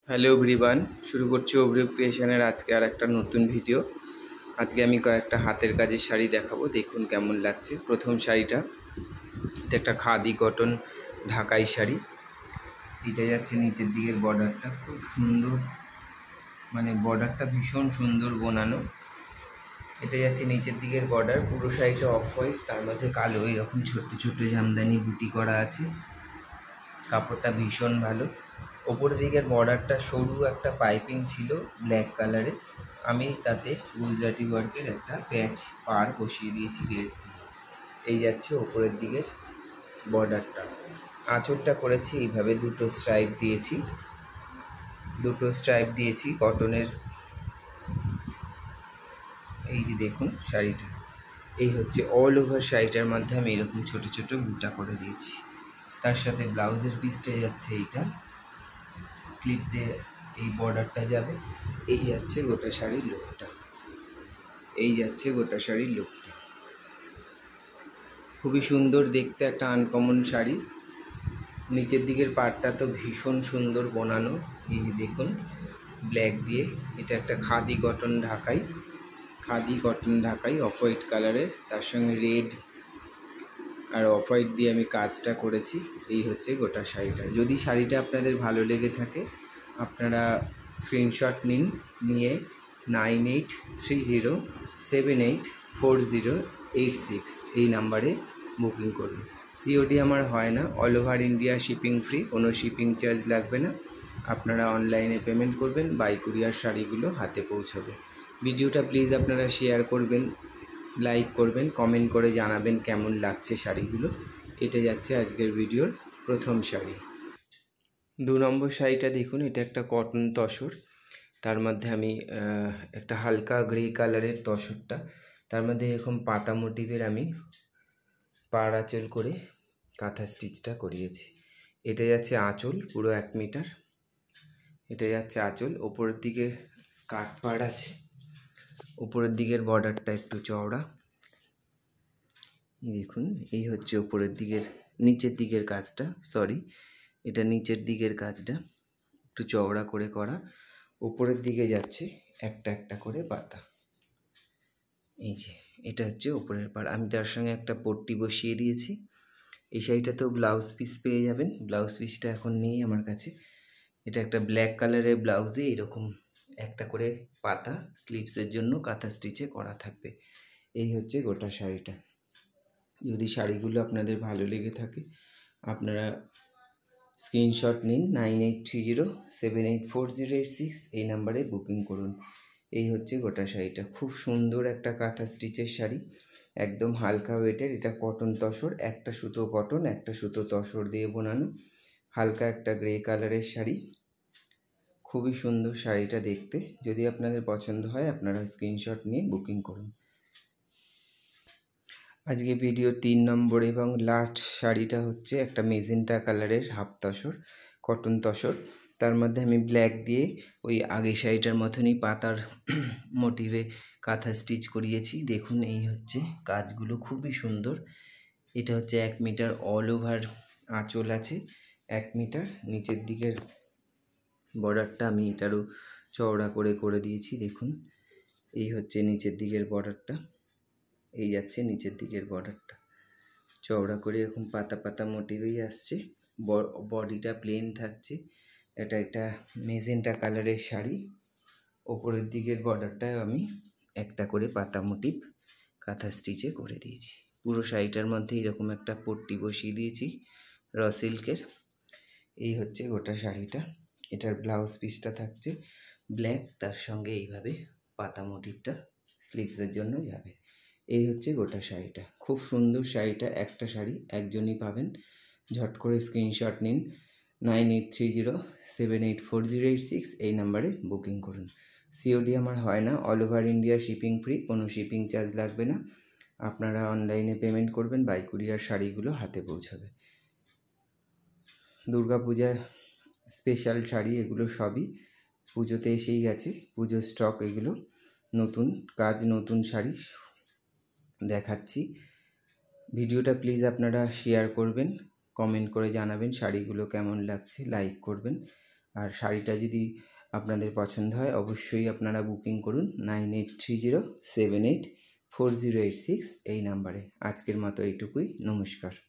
Hello everyone, শুরু করছি অভিরূপ ক্রিয়েশনের আজকে আর একটা নতুন ভিডিও। আজকে আমি কয়েকটা হাতের কাজের শাড়ি দেখাবো, দেখুন কেমন লাগছে। প্রথম শাড়িটা, এটা একটা খাদি কটন ঢাকাই শাড়ি। এটা যাচ্ছে নিচের দিকের বর্ডারটা খুব সুন্দর, মানে বর্ডারটা ভীষণ সুন্দর বোনানো। এটা যাচ্ছে নিচের দিকের বর্ডার, পুরো শাড়িটা অফ হোয়াইট, তার মধ্যে কালো এরকম ছোট্ট ছোট্ট জামদানি বুটি করা আছে। কাপড়টা ভীষণ ভালো। ওপরের দিকের বর্ডারটা সরু একটা পাইপিং ছিল ব্ল্যাক কালারে, আমি তাতে গুজরাটি ওয়ার্কের একটা প্যাচ পার বসিয়ে দিয়েছি রেড দিয়ে। এই যাচ্ছে ওপরের দিকের বর্ডারটা। আঁচলটা করেছি এইভাবে, দুটো স্ট্রাইপ দিয়েছি কটনের। এই যে দেখুন শাড়িটা, এই হচ্ছে অল ওভার শাড়িটার মধ্যে আমি এরকম ছোট ছোট বুটা করে দিয়েছি। তার সাথে ব্লাউজের পিসটা যাচ্ছে এইটা, স্লিভসে এই বর্ডারটা যাবে। এই যাচ্ছে গোটা শাড়ির লুকটা, খুবই সুন্দর দেখতে, একটা আনকমন শাড়ি। নিচের দিকের পাড়টা তো ভীষণ সুন্দর বোনানো, এই যে দেখুন ব্ল্যাক দিয়ে। এটা একটা খাদি কটন ঢাকাই অফ হোয়াইট কালারের, তার সঙ্গে রেড আর অফ হোয়াইট দিয়ে আমি কাজটা করেছি। এই হচ্ছে গোটা শাড়িটা। যদি শাড়িটা আপনাদের ভালো লেগে থাকে আপনারা স্ক্রিনশট নিয়ে 9830784086 এই নাম্বারে বুকিং করুন। সিওডি আমার হয় না, all over India shipping free, কোনো শিপিং চার্জ লাগবে না। আপনারা অনলাইনে পেমেন্ট করবেন, বাই কুরিয়ার শাড়িগুলো হাতে পৌঁছবে। ভিডিওটা প্লিজ আপনারা শেয়ার করবেন, লাইক করবেন, কমেন্ট করে জানাবেন কেমন লাগছে শাড়িগুলো। এটা যাচ্ছে আজকের ভিডিওর প্রথম শাড়ি। 2 নম্বর শাড়িটা দেখুন, এটা একটা কটন তসর, তার মধ্যে আমি একটা হালকা গ্রে কালারের তসরটা, তার মধ্যে এরকম পাতা মোটিভের আমি পাড় আঁচল করে কাঁথা স্টিচটা করিয়েছি। এটা যাচ্ছে আঁচল পুরো 1 মিটার, এটা যাচ্ছে আঁচল। ওপরের দিকে স্কার্ট পাড় আছে, উপরের দিকের বর্ডারটা একটু চওড়া। দেখুন এই হচ্ছে উপরের দিকের, নিচের দিকের কাজটা, এটা নিচের দিকের কাজটা একটু চওড়া করে করা। উপরের দিকে যাচ্ছে একটা একটা করে পাতা। এই যে এটা হচ্ছে উপরের পাড়, আমি তার সঙ্গে একটা পট্টি বসিয়ে দিয়েছি। এই শাড়িটাতেও ব্লাউজ পিস পেয়ে যাবেন, ব্লাউজ পিসটা এখন নেই আমার কাছে। এটা একটা ব্ল্যাক কালারের ব্লাউজে এরকম একটা করে পাতা স্লিভসের জন্য কাঁথা স্টিচে করা থাকবে। এই হচ্ছে গোটা শাড়িটা। যদি শাড়িগুলো আপনাদের ভালো লেগে থাকে আপনারা স্ক্রিনশট নিন, 9830784086 এই নাম্বারে বুকিং করুন। এই হচ্ছে গোটা শাড়িটা, খুব সুন্দর একটা কাঁথা স্টিচের শাড়ি, একদম হালকা ওয়েটের। এটা কটন তসর, একটা সুতো কটন একটা সুতো তসর দিয়ে বোনানো, হালকা একটা গ্রে কালারের শাড়ি। খুবই সুন্দর শাড়িটা দেখতে, যদি আপনাদের পছন্দ হয় আপনারা স্ক্রিনশট নিয়ে বুকিং করুন। আজকে ভিডিও 3 নম্বর এবং লাস্ট শাড়িটা হচ্ছে একটা মেজেন্টা কালারের হাফ তসর, কটন তসর, তার মধ্যে আমি ব্ল্যাক দিয়ে ওই আগের শাড়িটার মতনই পাতার মোটিভে কাঁথা স্টিচ করিয়েছি। দেখুন এই হচ্ছে কাজগুলো, খুবই সুন্দর। এটা হচ্ছে 1 মিটার অল ওভার আঁচল আছে, 1 মিটার। নিচের দিকের বর্ডারটা আমি এটারও চওড়া করে দিয়েছি। দেখুন এই হচ্ছে নিচের দিকের বর্ডারটা, এই যাচ্ছে নিচের দিকের বর্ডারটা চওড়া করে এরকম পাতা পাতা মোটিভেই আসছে। বডিটা প্লেন থাকছে। এটা একটা মেজেন্টা কালারের শাড়ি, ওপরের দিকের বর্ডারটায় আমি একটা করে পাতা মোটিভ কাঁথা স্টিচে করে দিয়েছি। পুরো শাড়িটার মধ্যে এরকম একটা পট্টি বসিয়ে দিয়েছি র সিল্কের। এই হচ্ছে গোটা শাড়িটা। এটার ব্লাউজ পিসটা থাকছে ব্ল্যাক, তার সঙ্গে এইভাবে পাতা মোটিভটা স্লিভসের জন্য যাবে। এই হচ্ছে গোটা শাড়িটা, খুব সুন্দর শাড়িটা। একটা শাড়ি একজনই পাবেন, ঝট করে স্ক্রিনশট নিন, 9830784086 এই নাম্বারে বুকিং করুন। সিওডি আমার হয় না, all over India shipping free, কোনো শিপিং চার্জ লাগবে না। আপনারা অনলাইনে পেমেন্ট করবেন, বাই কুরিয়ার শাড়িগুলো হাতে পৌঁছাবে। দুর্গাপূজা স্পেশাল শাড়ি এগুলো সবই পুজোতে এসেই গেছে, পুজোর স্টক এগুলো, নতুন কাজ নতুন শাড়ি দেখাচ্ছি। ভিডিওটা প্লিজ আপনারা শেয়ার করবেন, কমেন্ট করে জানাবেন শাড়িগুলো কেমন লাগছে, লাইক করবেন। আর শাড়িটা যদি আপনাদের পছন্দ হয় অবশ্যই আপনারা বুকিং করুন 9830784086 এই নাম্বারে। আজকের মতো এইটুকুই, নমস্কার।